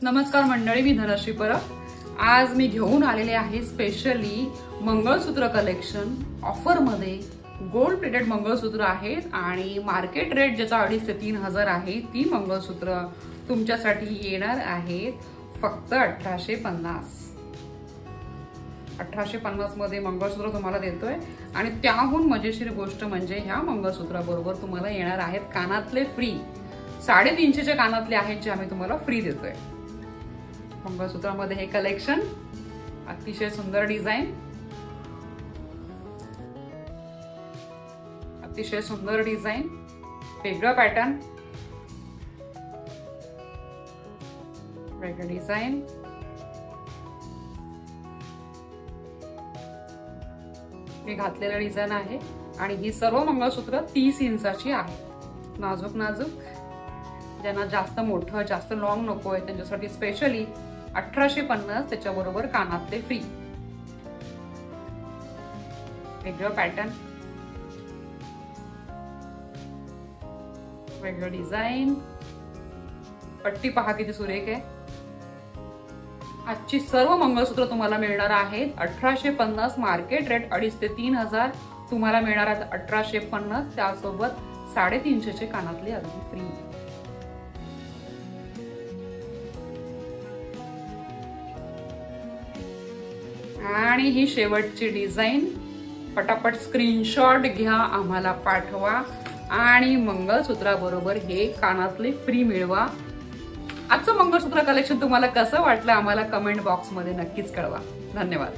नमस्कार मंडळी, मी धनश्री परब। आज मी घेऊन आलेले आहे स्पेशली मंगळसूत्र कलेक्शन। ऑफर मध्ये गोल्ड प्लेटेड मंगळसूत्र आहेत आणि मार्केट रेट ज्याचा 2.5 ते 3,000 आहे ती मंगळसूत्र तुमच्यासाठी येणार आहेत फक्त 1850। 1850 मध्ये मंगळसूत्र तुम्हाला देतोय आणि त्याहून मजेशीर गोष्ट म्हणजे ह्या मंगळसूत्राबरोबर तुम्हाला येणार आहेत कानातले फ्री। 350 चे कानातले आहेत जे आम्ही तुम्हाला फ्री देतोय। मंगळसूत्रामध्ये हे कलेक्शन अतिशय सुंदर डिझाइन, अतिशय सुंदर डिझाइन, वेगळा पॅटर्न, वेगळं डिझाइन, हे घातलेलं डिझाइन आहे आणि ही सर्व मंगळसूत्र 30 इंचाची आहेत। नाजूक नाजूक, ज्यांना जास्त मोठं जास्त लॉंग नको आहे त्यांच्यासाठी स्पेशली 1850, त्याच्याबरोबर कानातले फ्री। वेगळं पॅटर्न, वेगळं डिझाइन, पट्टी पहा किती सुरेख आहे। आजची सर्व मंगळसूत्र तुम्हाला मिळणार आहेत 1850, मार्केट रेट 2.5 ते 3,000, तुम्हाला मिळणार आहेत 1850, त्यासोबत 350 चे कानातले अगदी फ्री। आणि ही शेवटची डिझाइन, पटापट स्क्रीनशॉट घ्या, आम्हाला पाठवा आणि मंगळसूत्राबरोबर हे कानातले फ्री मिळवा। आजचं मंगळसूत्र कलेक्शन तुम्हाला कसं वाटलं आम्हाला कमेंट बॉक्स मध्ये नक्कीच कळवा। धन्यवाद।